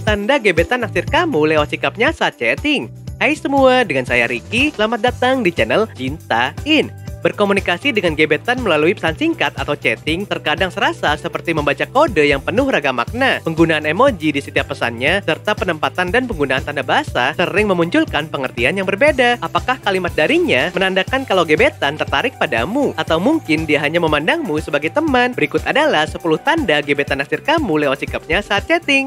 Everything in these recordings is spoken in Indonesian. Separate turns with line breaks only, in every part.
Tanda gebetan naksir kamu lewat sikapnya saat chatting. Hai semua, dengan saya Ricky. Selamat datang di channel Cintain. Berkomunikasi dengan gebetan melalui pesan singkat atau chatting terkadang serasa seperti membaca kode yang penuh ragam makna. Penggunaan emoji di setiap pesannya, serta penempatan dan penggunaan tanda bahasa sering memunculkan pengertian yang berbeda. Apakah kalimat darinya menandakan kalau gebetan tertarik padamu? Atau mungkin dia hanya memandangmu sebagai teman? Berikut adalah 10 tanda gebetan naksir kamu lewat sikapnya saat chatting.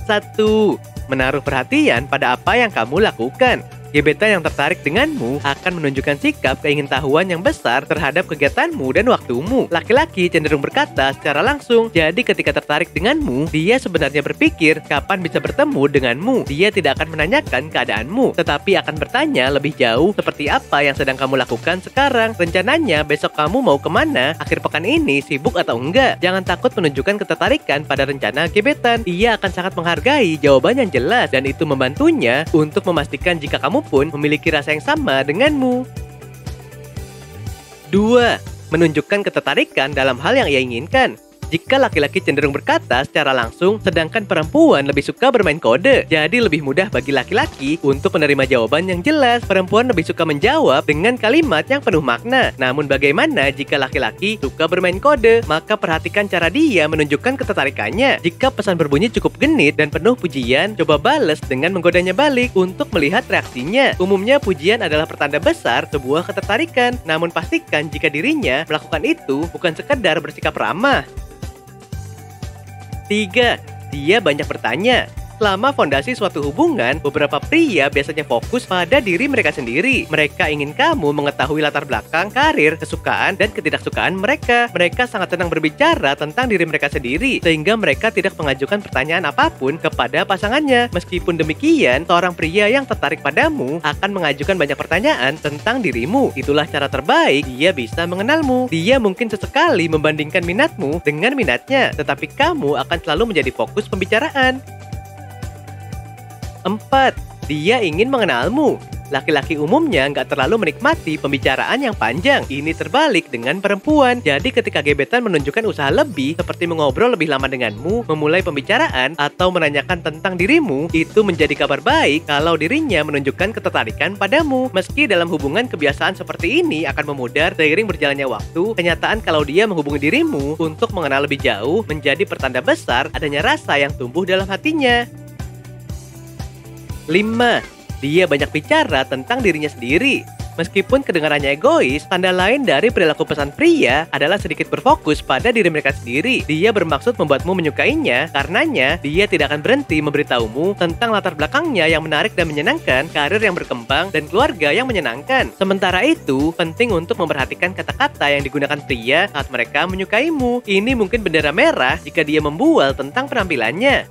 1. Menaruh perhatian pada apa yang kamu lakukan. Gebetan yang tertarik denganmu akan menunjukkan sikap keingintahuan yang besar terhadap kegiatanmu dan waktumu. Laki-laki cenderung berkata secara langsung, jadi ketika tertarik denganmu, dia sebenarnya berpikir kapan bisa bertemu denganmu. Dia tidak akan menanyakan keadaanmu, tetapi akan bertanya lebih jauh seperti apa yang sedang kamu lakukan sekarang. Rencananya besok kamu mau kemana? Akhir pekan ini sibuk atau enggak? Jangan takut menunjukkan ketertarikan pada rencana gebetan. Ia akan sangat menghargai jawaban yang jelas dan itu membantunya untuk memastikan jika kamu pun memiliki rasa yang sama denganmu. 2. Menunjukkan ketertarikan dalam hal yang ia inginkan. Jika laki-laki cenderung berkata secara langsung, sedangkan perempuan lebih suka bermain kode. Jadi lebih mudah bagi laki-laki untuk menerima jawaban yang jelas. Perempuan lebih suka menjawab dengan kalimat yang penuh makna. Namun bagaimana jika laki-laki suka bermain kode? Maka perhatikan cara dia menunjukkan ketertarikannya. Jika pesan berbunyi cukup genit dan penuh pujian, coba balas dengan menggodanya balik untuk melihat reaksinya. Umumnya pujian adalah pertanda besar sebuah ketertarikan. Namun pastikan jika dirinya melakukan itu bukan sekedar bersikap ramah. 3. Dia banyak bertanya. Selama fondasi suatu hubungan, beberapa pria biasanya fokus pada diri mereka sendiri. Mereka ingin kamu mengetahui latar belakang, karir, kesukaan, dan ketidaksukaan mereka. Mereka sangat senang berbicara tentang diri mereka sendiri, sehingga mereka tidak mengajukan pertanyaan apapun kepada pasangannya. Meskipun demikian, seorang pria yang tertarik padamu akan mengajukan banyak pertanyaan tentang dirimu. Itulah cara terbaik dia bisa mengenalmu. Dia mungkin sesekali membandingkan minatmu dengan minatnya, tetapi kamu akan selalu menjadi fokus pembicaraan. 4. Dia ingin mengenalmu. Laki-laki umumnya nggak terlalu menikmati pembicaraan yang panjang. Ini terbalik dengan perempuan. Jadi ketika gebetan menunjukkan usaha lebih, seperti mengobrol lebih lama denganmu, memulai pembicaraan, atau menanyakan tentang dirimu, itu menjadi kabar baik kalau dirinya menunjukkan ketertarikan padamu. Meski dalam hubungan kebiasaan seperti ini akan memudar seiring berjalannya waktu, kenyataan kalau dia menghubungi dirimu untuk mengenal lebih jauh menjadi pertanda besar adanya rasa yang tumbuh dalam hatinya. 5. Dia banyak bicara tentang dirinya sendiri. Meskipun kedengarannya egois, tanda lain dari perilaku pesan pria adalah sedikit berfokus pada diri mereka sendiri. Dia bermaksud membuatmu menyukainya, karenanya dia tidak akan berhenti memberitahumu tentang latar belakangnya yang menarik dan menyenangkan, karir yang berkembang, dan keluarga yang menyenangkan. Sementara itu, penting untuk memperhatikan kata-kata yang digunakan pria saat mereka menyukaimu. Ini mungkin bendera merah jika dia membual tentang penampilannya.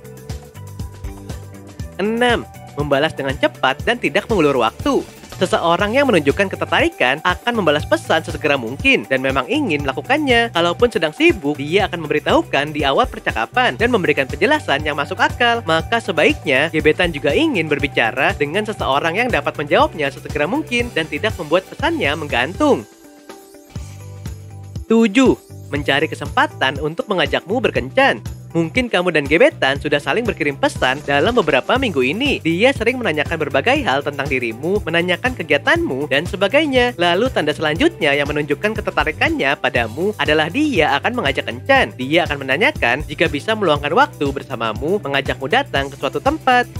6. Membalas dengan cepat dan tidak mengulur waktu. Seseorang yang menunjukkan ketertarikan akan membalas pesan sesegera mungkin dan memang ingin melakukannya. Kalaupun sedang sibuk, dia akan memberitahukan di awal percakapan dan memberikan penjelasan yang masuk akal. Maka sebaiknya gebetan juga ingin berbicara dengan seseorang yang dapat menjawabnya sesegera mungkin dan tidak membuat pesannya menggantung. 7. Mencari kesempatan untuk mengajakmu berkencan. Mungkin kamu dan gebetan sudah saling berkirim pesan dalam beberapa minggu ini. Dia sering menanyakan berbagai hal tentang dirimu, menanyakan kegiatanmu, dan sebagainya. Lalu tanda selanjutnya yang menunjukkan ketertarikannya padamu adalah dia akan mengajak kencan. Dia akan menanyakan jika bisa meluangkan waktu bersamamu, mengajakmu datang ke suatu tempat.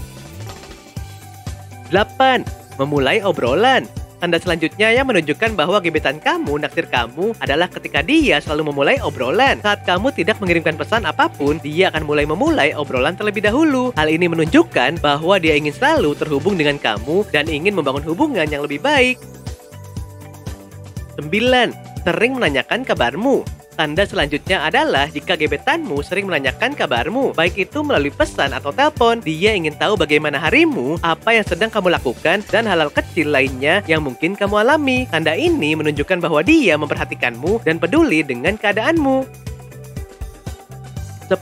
8. Memulai obrolan. Tanda selanjutnya yang menunjukkan bahwa gebetan kamu naksir kamu adalah ketika dia selalu memulai obrolan. Saat kamu tidak mengirimkan pesan apapun, dia akan memulai obrolan terlebih dahulu. Hal ini menunjukkan bahwa dia ingin selalu terhubung dengan kamu dan ingin membangun hubungan yang lebih baik. 9. Sering menanyakan kabarmu. Tanda selanjutnya adalah jika gebetanmu sering menanyakan kabarmu, baik itu melalui pesan atau telepon. Dia ingin tahu bagaimana harimu, apa yang sedang kamu lakukan, dan hal-hal kecil lainnya yang mungkin kamu alami. Tanda ini menunjukkan bahwa dia memperhatikanmu dan peduli dengan keadaanmu. 10.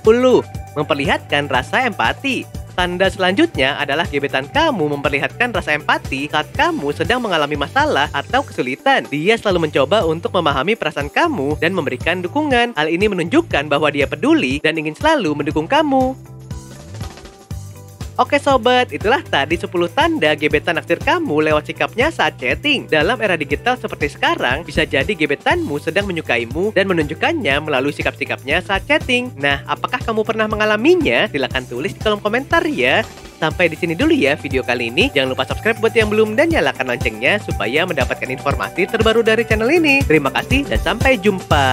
Memperlihatkan rasa empati. Tanda selanjutnya adalah gebetan kamu memperlihatkan rasa empati saat kamu sedang mengalami masalah atau kesulitan. Dia selalu mencoba untuk memahami perasaan kamu dan memberikan dukungan. Hal ini menunjukkan bahwa dia peduli dan ingin selalu mendukung kamu. Oke sobat, itulah tadi 10 tanda gebetan naksir kamu lewat sikapnya saat chatting. Dalam era digital seperti sekarang, bisa jadi gebetanmu sedang menyukaimu dan menunjukkannya melalui sikap-sikapnya saat chatting. Nah, apakah kamu pernah mengalaminya? Silahkan tulis di kolom komentar ya. Sampai di sini dulu ya video kali ini. Jangan lupa subscribe buat yang belum dan nyalakan loncengnya supaya mendapatkan informasi terbaru dari channel ini. Terima kasih dan sampai jumpa.